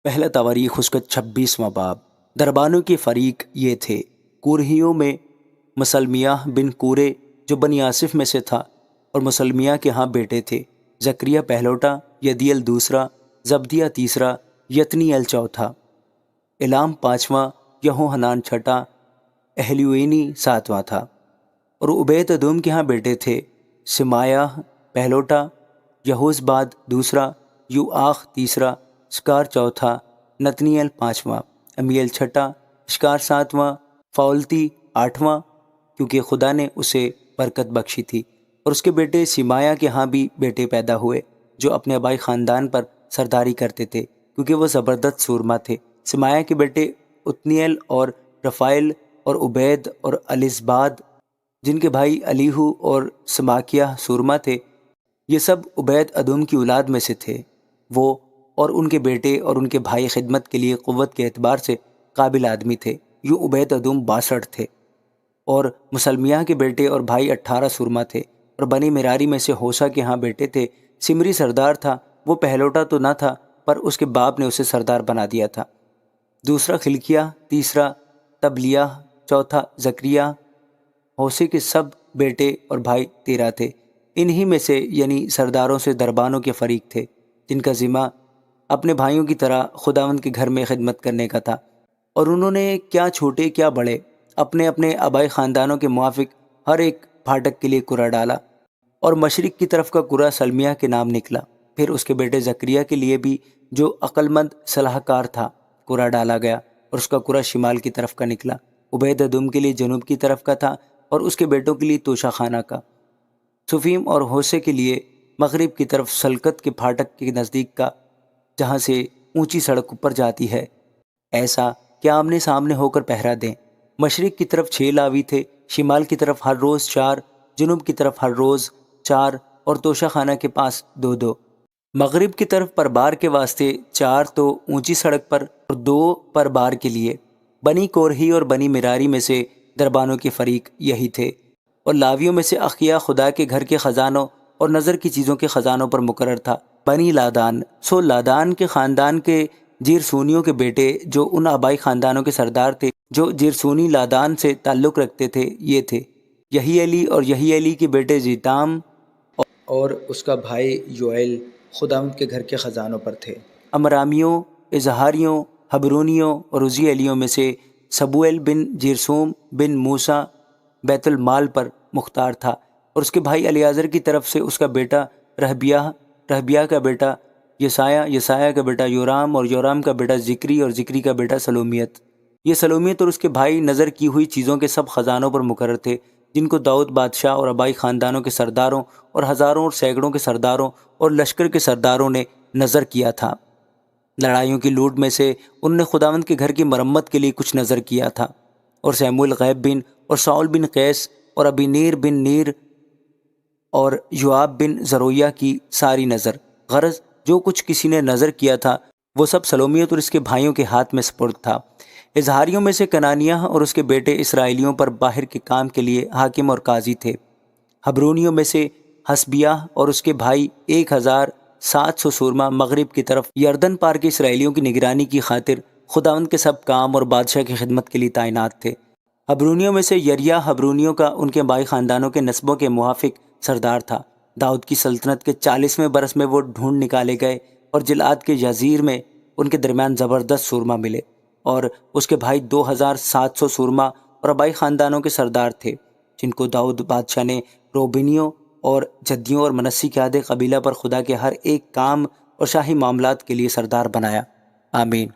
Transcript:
پہلا تواریخ اس کا 26واں باب۔ دربانوں کے فریق یہ تھے: کورہیوں میں مسلمیہ بن کورے جو بنی آصف میں سے تھا، اور مسلمیہ کے ہاں بیٹے تھے: زکریہ پہلوٹا، یدیل دوسرا، زبدیہ تیسرا، یتنیل چوتھا، الام پانچواں، یہوحنان چھٹا، اہلیوینی ساتواں تھا۔ اور عبید ادوم کے ہاں بیٹے تھے: سمایہ پہلوٹا، یہوزباد دوسرا، یوآخ تیسرا، اسکار چوتھا، نتنیل پانچواں، امیل چھٹا، اشکار ساتواں، فاولتی آٹھواں، کیونکہ خدا نے اسے برکت بخشی تھی۔ اور اس کے بیٹے سمایہ کے ہاں بھی بیٹے پیدا ہوئے جو اپنے آبائی خاندان پر سرداری کرتے تھے، کیونکہ وہ زبردست سورما تھے۔ سمایہ کے بیٹے اتنیل اور رفائل اور عبید اور الزباد، جن کے بھائی الیہو اور سماکیہ سورما تھے، یہ سب عبید ادوم کی اولاد میں سے تھے۔ وہ اور ان کے بیٹے اور ان کے بھائی خدمت کے لیے قوت کے اعتبار سے قابل آدمی تھے۔ یوں عبید ادوم 62 تھے۔ اور مسلمیہ کے بیٹے اور بھائی 18 سورما تھے۔ اور بنی مراری میں سے ہوسا کے ہاں بیٹے تھے: سمری سردار تھا، وہ پہلوٹا تو نہ تھا پر اس کے باپ نے اسے سردار بنا دیا تھا۔ دوسرا خلقیہ، تیسرا تبلیہ، چوتھا زکریہ۔ ہوسے کے سب بیٹے اور بھائی 13 تھے۔ انہی میں سے یعنی سرداروں سے دربانوں کے فریق تھے، جن کا ذمہ اپنے بھائیوں کی طرح خداوند کے گھر میں خدمت کرنے کا تھا۔ اور انہوں نے کیا چھوٹے کیا بڑے اپنے اپنے آبائی خاندانوں کے موافق ہر ایک پھاٹک کے لیے کرہ ڈالا۔ اور مشرق کی طرف کا کرہ سلمیہ کے نام نکلا۔ پھر اس کے بیٹے زکریہ کے لیے بھی، جو عقل مند صلاح کار تھا، کرہ ڈالا گیا، اور اس کا کرہ شمال کی طرف کا نکلا۔ عبید ادوم کے لیے جنوب کی طرف کا تھا، اور اس کے بیٹوں کے لیے توشہ خانہ کا۔ سفیم اور ہوسے کے لیے مغرب کی طرف سلکت کے پھاٹک کے نزدیک کا، جہاں سے اونچی سڑک اوپر جاتی ہے، ایسا کہ آمنے سامنے ہو کر پہرا دیں۔ مشرق کی طرف 6 لاوی تھے، شمال کی طرف ہر روز 4، جنوب کی طرف ہر روز 4، اور توشہ خانہ کے پاس 2 مغرب کی طرف پر بار کے واسطے 4 تو اونچی سڑک پر، اور 2 پر بار کے لیے۔ بنی کورہی اور بنی مراری میں سے دربانوں کے فریق یہی تھے۔ اور لاویوں میں سے اخیا خدا کے گھر کے خزانوں اور نظر کی چیزوں کے خزانوں پر مقرر تھا: بنی لادان۔ سو لادان کے خاندان کے جیرسونیوں کے بیٹے جو ان آبائی خاندانوں کے سردار تھے جو جیرسونی لادان سے تعلق رکھتے تھے، یہ تھے: یہی علی اور یہی علی کے بیٹے زیتام اور اس کا بھائی یوئیل خداوند کے گھر کے خزانوں پر تھے۔ امرامیوں، اظہاریوں، حبرونیوں اور عزی علیوں میں سے سبویل بن جیرسوم بن موسیٰ بیت المال پر مختار تھا، اور اس کے بھائی الیعزر کی طرف سے اس کا بیٹا رہبیہ کا بیٹا یسایہ کا بیٹا یورام، اور یورام کا بیٹا ذکری، اور ذکری کا بیٹا سلومیت۔ یہ سلومیت اور اس کے بھائی نظر کی ہوئی چیزوں کے سب خزانوں پر مقرر تھے، جن کو داؤد بادشاہ اور آبائی خاندانوں کے سرداروں اور ہزاروں اور سینکڑوں کے سرداروں اور لشکر کے سرداروں نے نظر کیا تھا۔ لڑائیوں کی لوٹ میں سے انہوں نے خداوند کے گھر کی مرمت کے لیے کچھ نظر کیا تھا۔ اور سیموئیل غیب بن اور ساؤل بن قیس اور ابینیر بن نیر اور یوآب بن زرویہ کی ساری نظر، غرض جو کچھ کسی نے نظر کیا تھا وہ سب سلومیت اور اس کے بھائیوں کے ہاتھ میں سپرد تھا۔ اظہاریوں میں سے کنانیہ اور اس کے بیٹے اسرائیلیوں پر باہر کے کام کے لیے حاکم اور قاضی تھے۔ حبرونیوں میں سے حسبیہ اور اس کے بھائی 1700 سورما مغرب کی طرف یردن پار کے اسرائیلیوں کی نگرانی کی خاطر خداوند کے سب کام اور بادشاہ کی خدمت کے لیے تعینات تھے۔ حبرونیوں میں سے یریا حبرونیوں کا ان کے بائی خاندانوں کے نسبوں کے موافق سردار تھا۔ داؤد کی سلطنت کے 40ویں برس میں وہ ڈھونڈ نکالے گئے، اور جلعاد کے یزیر میں ان کے درمیان زبردست سورما ملے۔ اور اس کے بھائی 2700 سورما اور آبائی خاندانوں کے سردار تھے، جن کو داؤد بادشاہ نے روبینیوں اور جدیوں اور منسی کے آدھے قبیلہ پر خدا کے ہر ایک کام اور شاہی معاملات کے لیے سردار بنایا۔ آمین۔